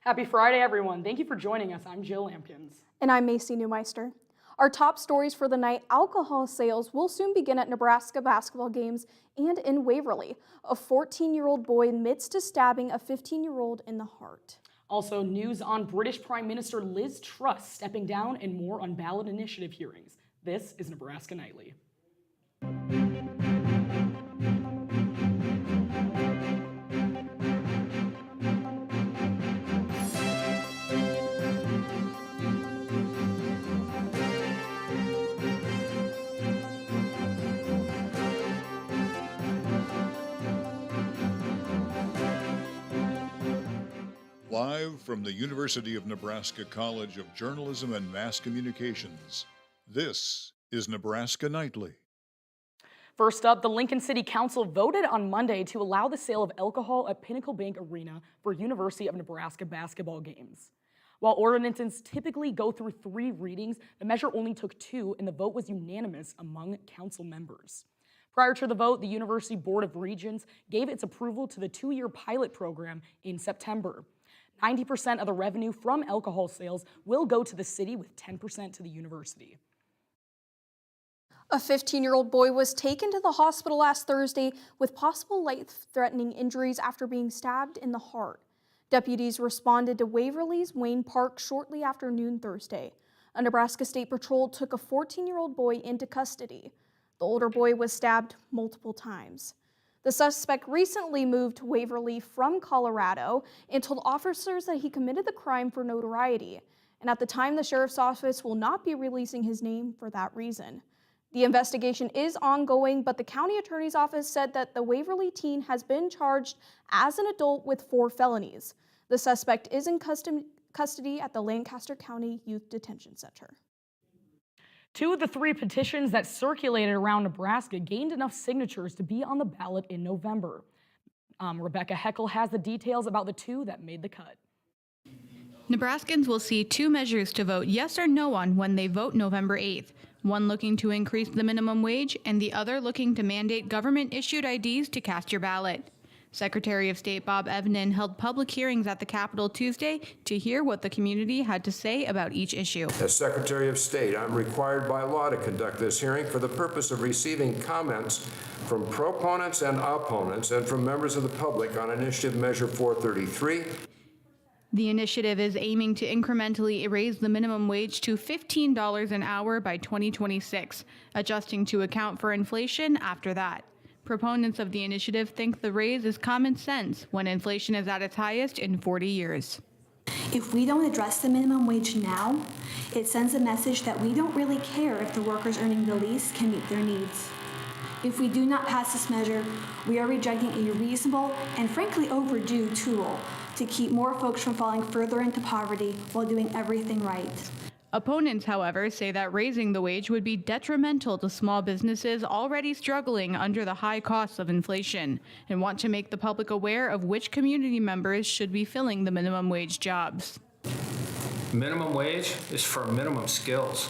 Happy Friday, everyone. Thank you for joining us. I'm Jill Lampkins. And I'm Macy Newmeister. Our top stories for the night: alcohol sales will soon begin at Nebraska basketball games and in Waverly. A 14-year-old boy admits to stabbing a 15-year-old in the heart. Also, news on British Prime Minister Liz Truss stepping down and more on ballot initiative hearings. This is Nebraska Nightly. Live from the University of Nebraska College of Journalism and Mass Communications, this is Nebraska Nightly. First up, the Lincoln City Council voted on Monday to allow the sale of alcohol at Pinnacle Bank Arena for University of Nebraska basketball games. While ordinances typically go through 3 readings, the measure only took 2, and the vote was unanimous among council members. Prior to the vote, the University Board of Regents gave its approval to the 2-year pilot program in September. 90% of the revenue from alcohol sales will go to the city, with 10% to the university. A 15-year-old boy was taken to the hospital last Thursday with possible life-threatening injuries after being stabbed in the heart. Deputies responded to Waverly's Wayne Park shortly after noon Thursday. A Nebraska State Patrol took a 14-year-old boy into custody. The older boy was stabbed multiple times. The suspect recently moved to Waverly from Colorado and told officers that he committed the crime for notoriety. And at the time, the sheriff's office will not be releasing his name for that reason. The investigation is ongoing, but the county attorney's office said that the Waverly teen has been charged as an adult with 4 felonies. The suspect is in custody at the Lancaster County Youth Detention Center. 2 of the 3 petitions that circulated around Nebraska gained enough signatures to be on the ballot in November. Rebecca Heckel has the details about the 2 that made the cut. Nebraskans will see 2 measures to vote yes or no on when they vote November 8th. One looking to increase the minimum wage and the other looking to mandate government-issued IDs to cast your ballot. Secretary of State Bob Evnen held public hearings at the Capitol Tuesday to hear what the community had to say about each issue. As Secretary of State, I'm required by law to conduct this hearing for the purpose of receiving comments from proponents and opponents and from members of the public on Initiative Measure 433. The initiative is aiming to incrementally raise the minimum wage to $15 an hour by 2026, adjusting to account for inflation after that. Proponents of the initiative think the raise is common sense when inflation is at its highest in 40 years. If we don't address the minimum wage now, it sends a message that we don't really care if the workers earning the least can meet their needs. If we do not pass this measure, we are rejecting a reasonable and frankly overdue tool to keep more folks from falling further into poverty while doing everything right. Opponents, however, say that raising the wage would be detrimental to small businesses already struggling under the high costs of inflation, and want to make the public aware of which community members should be filling the minimum wage jobs. Minimum wage is for minimum skills.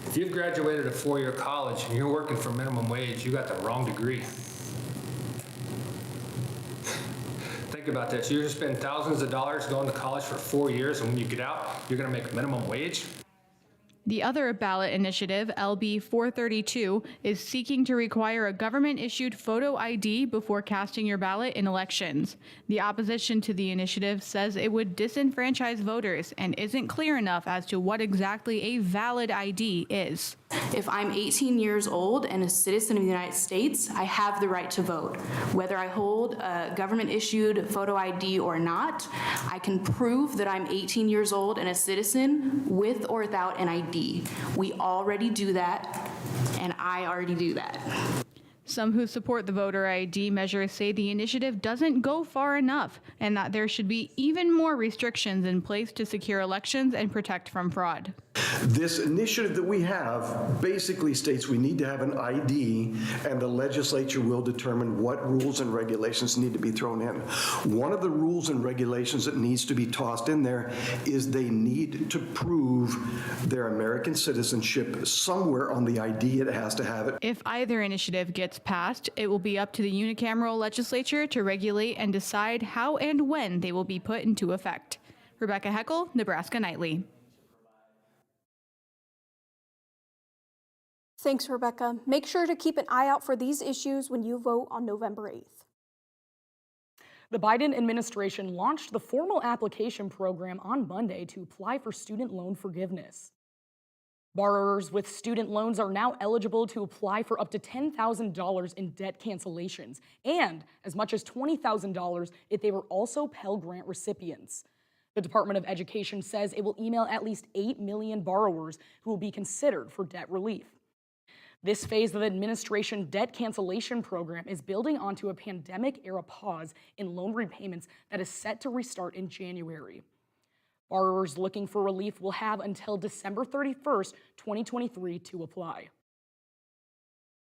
If you've graduated a 4-year college and you're working for minimum wage, you got the wrong degree. Think about this. You're going to spend thousands of dollars going to college for 4 years, and when you get out, you're going to make minimum wage? The other ballot initiative, LB 432, is seeking to require a government-issued photo ID before casting your ballot in elections. The opposition to the initiative says it would disenfranchise voters and isn't clear enough as to what exactly a valid ID is. If I'm 18 years old and a citizen of the United States, I have the right to vote. Whether I hold a government-issued photo ID or not, I can prove that I'm 18 years old and a citizen with or without an ID. We already do that, and I already do that. Some who support the voter ID measure say the initiative doesn't go far enough and that there should be even more restrictions in place to secure elections and protect from fraud. This initiative that we have basically states we need to have an ID, and the legislature will determine what rules and regulations need to be thrown in. One of the rules and regulations that needs to be tossed in there is they need to prove their American citizenship somewhere on the ID. It has to have it. If either initiative gets passed, it will be up to the unicameral legislature to regulate and decide how and when they will be put into effect. Rebecca Heckel, Nebraska Nightly. Thanks, Rebecca. Make sure to keep an eye out for these issues when you vote on November 8th. The Biden administration launched the formal application program on Monday to apply for student loan forgiveness. Borrowers with student loans are now eligible to apply for up to $10,000 in debt cancellations and as much as $20,000 if they were also Pell Grant recipients. The Department of Education says it will email at least 8 million borrowers who will be considered for debt relief. This phase of the administration debt cancellation program is building onto a pandemic-era pause in loan repayments that is set to restart in January. Borrowers looking for relief will have until December 31st, 2023 to apply.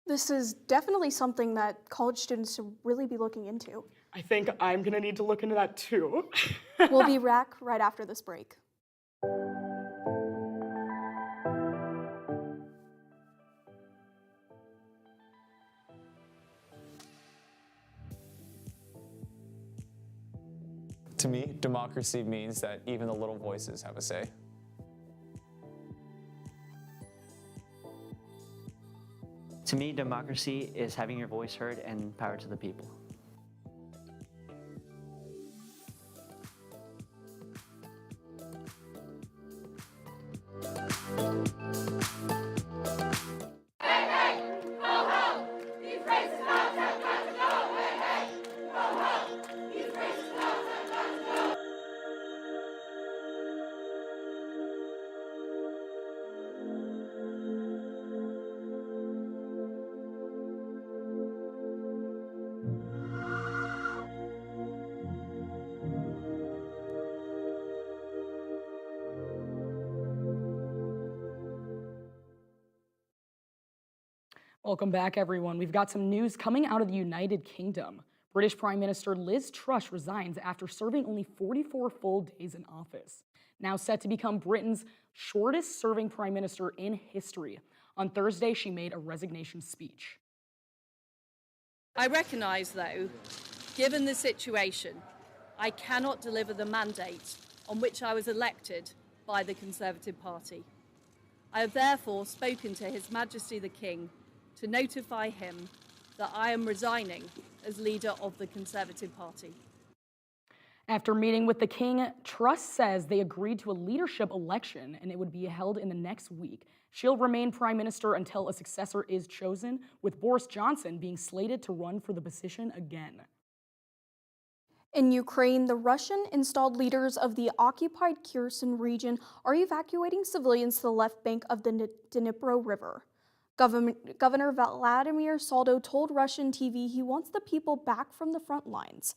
This is definitely something that college students should really be looking into. I think I'm gonna need to look into that too. We'll be back right after this break. To me, democracy means that even the little voices have a say. To me, democracy is having your voice heard and power to the people. Welcome back, everyone. We've got some news coming out of the United Kingdom. British Prime Minister Liz Truss resigns after serving only 44 full days in office. Now set to become Britain's shortest-serving prime minister in history. On Thursday, she made a resignation speech. I recognise, though, given the situation, I cannot deliver the mandate on which I was elected by the Conservative Party. I have therefore spoken to His Majesty the King to notify him that I am resigning as leader of the Conservative Party. After meeting with the King, Truss says they agreed to a leadership election and it would be held in the next week. She'll remain prime minister until a successor is chosen, with Boris Johnson being slated to run for the position again. In Ukraine, the Russian-installed leaders of the occupied Kherson region are evacuating civilians to the left bank of the Dnipro River. Governor Vladimir Saldo told Russian TV he wants the people back from the front lines.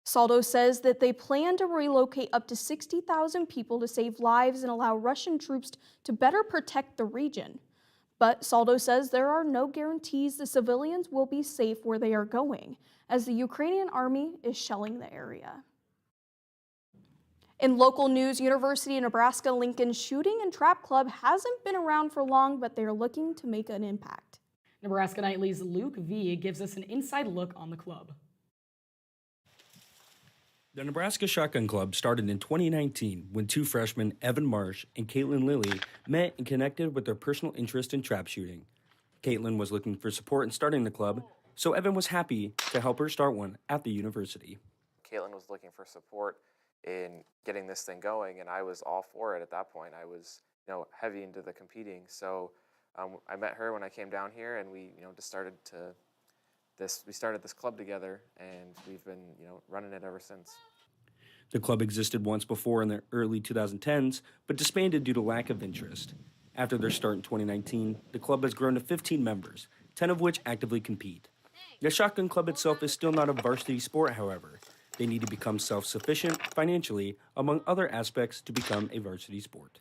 Saldo says that they plan to relocate up to 60,000 people to save lives and allow Russian troops to better protect the region. But Saldo says there are no guarantees the civilians will be safe where they are going, as the Ukrainian army is shelling the area. In local news, University of Nebraska-Lincoln's Shooting and Trap Club hasn't been around for long, but they're looking to make an impact. Nebraska Nightly's Luke V gives us an inside look on the club. The Nebraska Shotgun Club started in 2019 when two freshmen, Evan Marsh and Caitlin Lilly, met and connected with their personal interest in trap shooting. Caitlin was looking for support in starting the club, so Evan was happy to help her start one at the university. Caitlin was looking for support in getting this thing going, and I was all for it at that point. I was, heavy into the competing. So I met her when I came down here, and we, just started this club together, and we've been, running it ever since. The club existed once before in the early 2010s, but disbanded due to lack of interest. After their start in 2019, the club has grown to 15 members, 10 of which actively compete. The Shotgun Club itself is still not a varsity sport, however. They need to become self-sufficient financially, among other aspects, to become a varsity sport.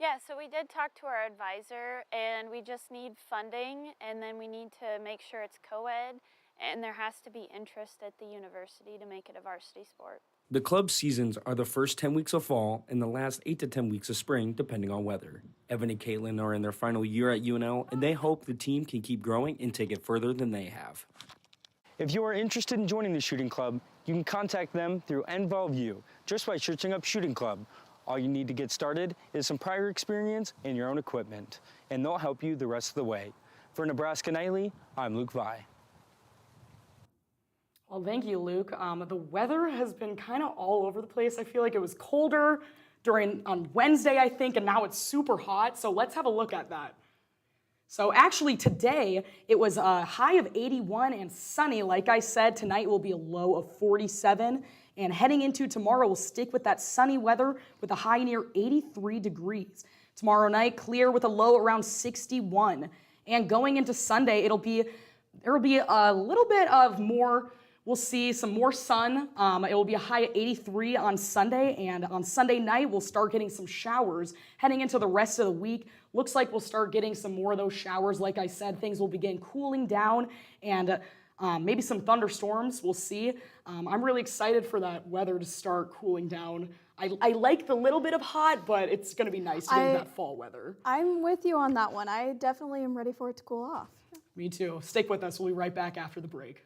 Yeah, so we did talk to our advisor, and we just need funding, and then we need to make sure it's co-ed, and there has to be interest at the university to make it a varsity sport. The club's seasons are the first 10 weeks of fall and the last 8 to 10 weeks of spring, depending on weather. Evan and Caitlin are in their final year at UNL, and they hope the team can keep growing and take it further than they have. If you are interested in joining the shooting club, You can contact them through NvolveU just by searching up Shooting Club. All you need to get started is some prior experience and your own equipment, and they'll help you the rest of the way. For Nebraska Nightly, I'm Luke Vi. Well, thank you, Luke. The weather has been kind of all over the place. I feel like it was colder on Wednesday, I think, and now it's super hot. So let's have a look at that. So actually today, it was a high of 81 and sunny. Like I said, tonight will be a low of 47. And heading into tomorrow, we'll stick with that sunny weather with a high near 83 degrees. Tomorrow night, clear with a low around 61. And going into Sunday, there will be a little bit of more. We'll see some more sun. It will be a high of 83 on Sunday, and on Sunday night, we'll start getting some showers. Heading into the rest of the week, looks like we'll start getting some more of those showers. Like I said, things will begin cooling down, and maybe some thunderstorms. We'll see. I'm really excited for that weather to start cooling down. I like the little bit of hot, but it's going to be nice to get that fall weather. I'm with you on that one. I definitely am ready for it to cool off. Me too. Stick with us. We'll be right back after the break.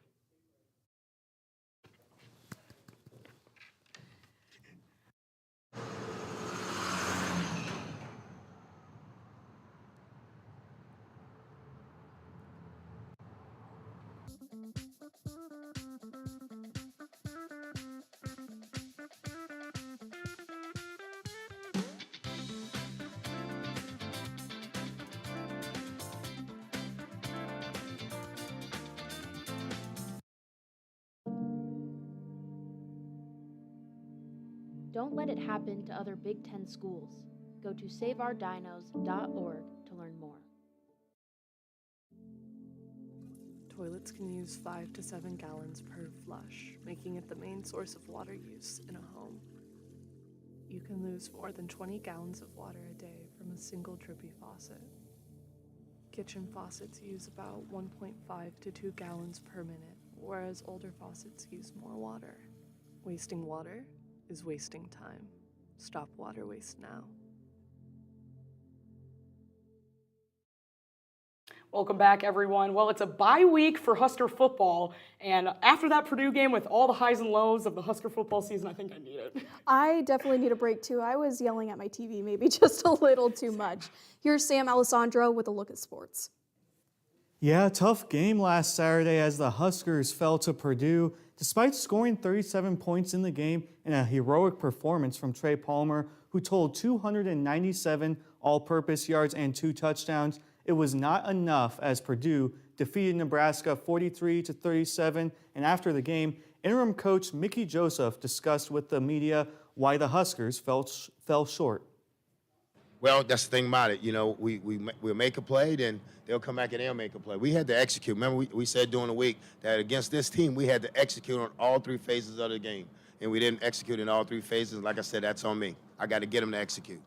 Don't let it happen to other Big Ten schools. Go to saveourdinos.org to learn more. Toilets can use 5 to 7 gallons per flush, making it the main source of water use in a home. You can lose more than 20 gallons of water a day from a single drippy faucet. Kitchen faucets use about 1.5 to 2 gallons per minute, whereas older faucets use more water. Wasting water is wasting time. Stop water waste now. Welcome back, everyone. Well, it's a bye week for Husker football, and after that Purdue game with all the highs and lows of the Husker football season, I think I need it. I definitely need a break, too. I was yelling at my TV maybe just a little too much. Here's Sam Alessandro with a look at sports. Yeah, tough game last Saturday as the Huskers fell to Purdue. Despite scoring 37 points in the game and a heroic performance from Trey Palmer, who totaled 297 all-purpose yards and 2 touchdowns, it was not enough as Purdue defeated Nebraska 43-37. And after the game, interim coach Mickey Joseph discussed with the media why the Huskers fell short. Well, that's the thing about it. You know, we'll make a play, then they'll come back and they'll make a play. We had to execute. Remember, we said during the week that against this team, we had to execute on all 3 phases of the game. And we didn't execute in all 3 phases. Like I said, that's on me. I got to get them to execute.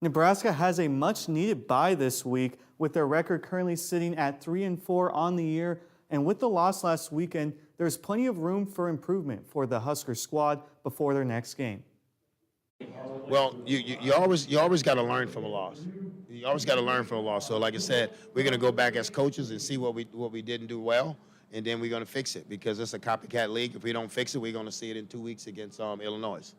Nebraska has a much-needed bye this week, with their record currently sitting at 3-4 on the year. And with the loss last weekend, there's plenty of room for improvement for the Husker squad before their next game. Well, you always got to learn from a loss. You always got to learn from a loss. So, like I said, we're going to go back as coaches and see what we didn't do well, and then we're going to fix it because it's a copycat league. If we don't fix it, we're going to see it in 2 weeks against Illinois.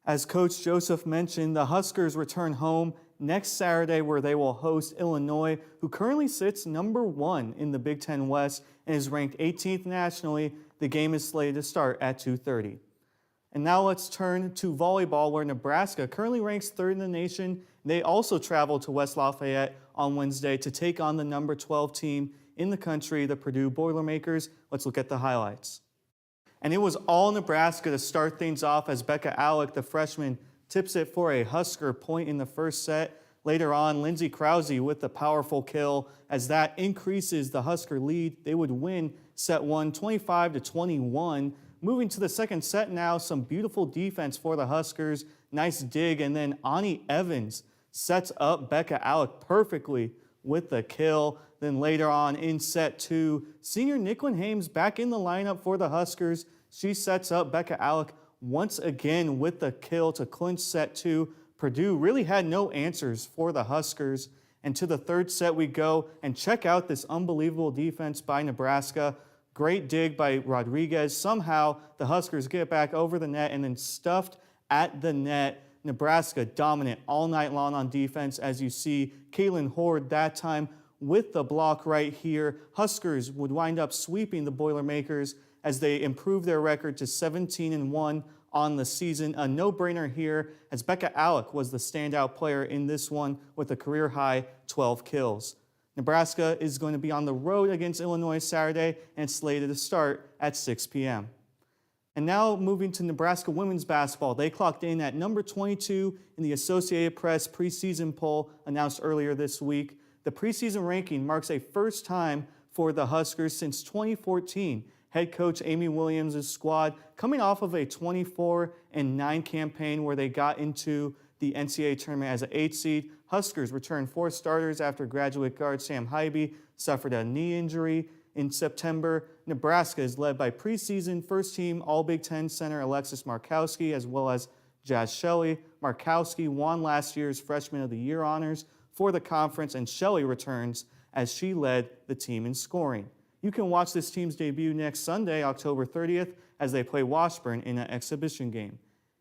As Coach Joseph mentioned, the Huskers return home next Saturday where they will host Illinois, who currently sits number 1 in the Big Ten West and is ranked 18th nationally. The game is slated to start at 2:30. And now let's turn to volleyball, where Nebraska currently ranks 3rd in the nation. They also travel to West Lafayette on Wednesday to take on the number 12 team in the country, the Purdue Boilermakers. Let's look at the highlights. And it was all Nebraska to start things off as Becca Alec, the freshman, tips it for a Husker point in the first set. Later on, Lindsey Krause with the powerful kill as that increases the Husker lead. They would win set 1, 25-21. Moving to the second set now, some beautiful defense for the Huskers. Nice dig, and then Ani Evans sets up Becca Alec perfectly with the kill. Then later on in set 2, senior Nicklin Hames back in the lineup for the Huskers. She sets up Becca Alec once again with the kill to clinch set 2. Purdue really had no answers for the Huskers. And to the third set we go, and check out this unbelievable defense by Nebraska. Great dig by Rodriguez. Somehow the Huskers get back over the net and then stuffed at the net. Nebraska dominant all night long on defense, as you see Caitlin Horde that time with the block right here. Huskers would wind up sweeping the Boilermakers as they improve their record to 17-1 on the season. A no-brainer here, as Becca Alec was the standout player in this one with a career-high 12 kills. Nebraska is going to be on the road against Illinois Saturday, and it's slated to start at 6 p.m. And now moving to Nebraska women's basketball. They clocked in at number 22 in the Associated Press preseason poll announced earlier this week. The preseason ranking marks a first time for the Huskers since 2014. Head coach Amy Williams' squad coming off of a 24-9 campaign where they got into the NCAA tournament as an 8 seed. Huskers returned 4 starters after graduate guard Sam Hybe suffered a knee injury in September. Nebraska is led by preseason first-team All-Big Ten center Alexis Markowski as well as Jazz Shelley. Markowski won last year's Freshman of the Year honors for the conference, and Shelley returns as she led the team in scoring. You can watch this team's debut next Sunday, October 30th, as they play Washburn in an exhibition game.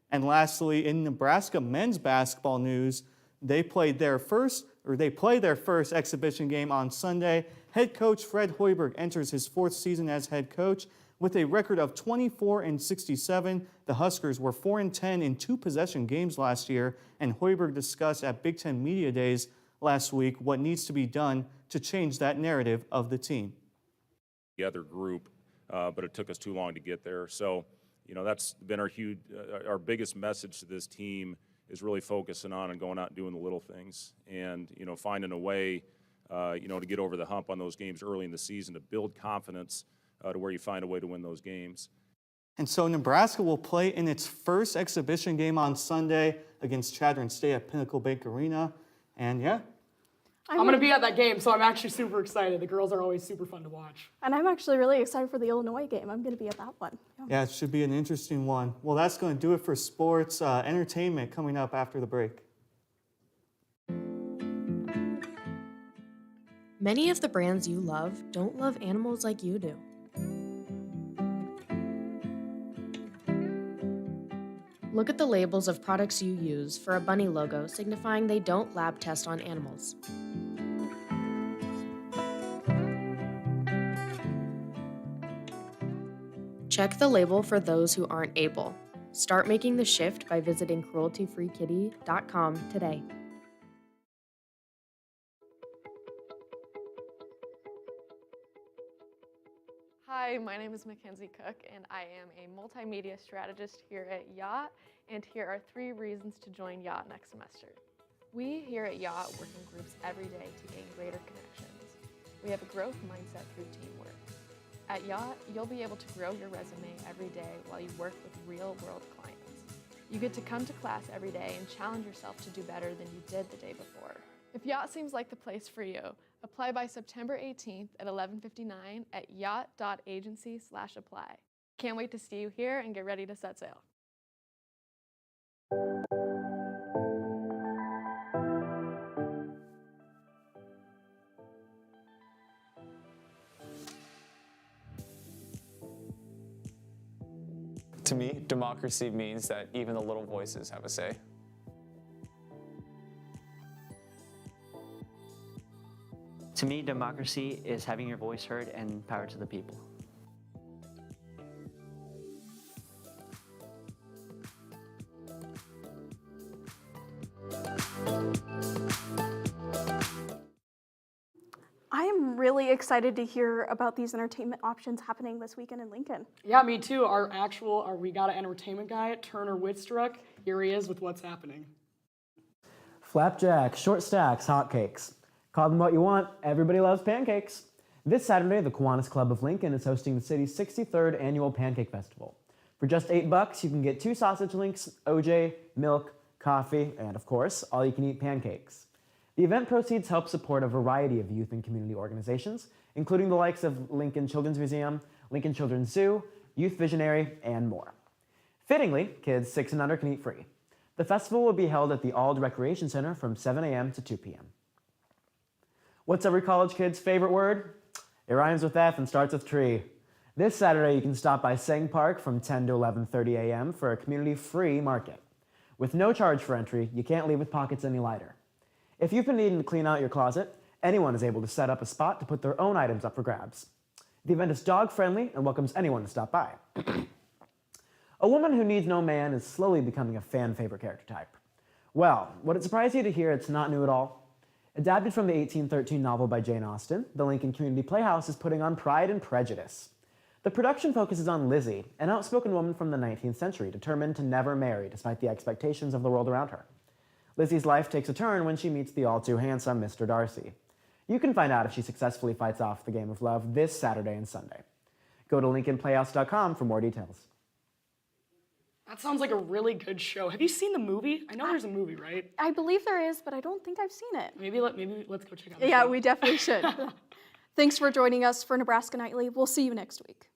And lastly, in Nebraska men's basketball news, they play their first exhibition game on Sunday. Head coach Fred Hoiberg enters his 4th season as head coach. With a record of 24-67, the Huskers were 4-10 in 2-possession games last year, and Hoiberg discussed at Big Ten Media Days last week what needs to be done to change that narrative of the team. The other group, but it took us too long to get there. So, that's been our biggest message to this team is really focusing on and going out and doing the little things and, finding a way, to get over the hump on those games early in the season, to build confidence to where you find a way to win those games. And so Nebraska will play in its first exhibition game on Sunday against Chadron State at Pinnacle Bank Arena. And yeah. I'm going to be at that game, so I'm actually super excited. The girls are always super fun to watch. And I'm actually really excited for the Illinois game. I'm going to be at that one. Yeah, it should be an interesting one. Well, that's going to do it for sports. Entertainment coming up after the break. Many of the brands you love don't love animals like you do. Look at the labels of products you use for a bunny logo signifying they don't lab test on animals. Check the label for those who aren't able. Start making the shift by visiting crueltyfreekitty.com today. Hi, my name is Mackenzie Cook, and I am a multimedia strategist here at Yacht, and here are 3 reasons to join Yacht next semester. We here at Yacht work in groups every day to gain greater connections. We have a growth mindset through teamwork. At Yacht, you'll be able to grow your resume every day while you work with real-world clients. You get to come to class every day and challenge yourself to do better than you did the day before. If Yacht seems like the place for you, apply by September 18th at 11:59 at yacht.agency/apply. Can't wait to see you here and get ready to set sail. To me, democracy means that even the little voices have a say. To me, democracy is having your voice heard and power to the people. I am really excited to hear about these entertainment options happening this weekend in Lincoln. Yeah, me too. Our We Got an Entertainment guy, Turner Whitstruck, here he is with what's happening. Flapjack, short stacks, hotcakes. Call them what you want, everybody loves pancakes. This Saturday, the Kiwanis Club of Lincoln is hosting the city's 63rd annual Pancake Festival. For just $8, you can get 2 sausage links, OJ, milk, coffee, and of course, all you can eat pancakes. The event proceeds help support a variety of youth and community organizations, including the likes of Lincoln Children's Museum, Lincoln Children's Zoo, Youth Visionary, and more. Fittingly, kids 6 and under can eat free. The festival will be held at the Ald Recreation Center from 7 a.m. to 2 p.m. What's every college kid's favorite word? It rhymes with F and starts with tree. This Saturday, you can stop by Sang Park from 10 to 11:30 a.m. for a community-free market. With no charge for entry, you can't leave with pockets any lighter. If you've been needing to clean out your closet, anyone is able to set up a spot to put their own items up for grabs. The event is dog-friendly and welcomes anyone to stop by. A woman who needs no man is slowly becoming a fan-favorite character type. Well, would it surprise you to hear it's not new at all? Adapted from the 1813 novel by Jane Austen, the Lincoln Community Playhouse is putting on Pride and Prejudice. The production focuses on Lizzie, an outspoken woman from the 19th century determined to never marry despite the expectations of the world around her. Lizzie's life takes a turn when she meets the all-too-handsome Mr. Darcy. You can find out if she successfully fights off the game of love this Saturday and Sunday. Go to LincolnPlayhouse.com for more details. That sounds like a really good show. Have you seen the movie? I know there's a movie, right? I believe there is, but I don't think I've seen it. Maybe let's go check out the Yeah, show. we definitely should. Thanks for joining us for Nebraska Nightly. We'll see you next week.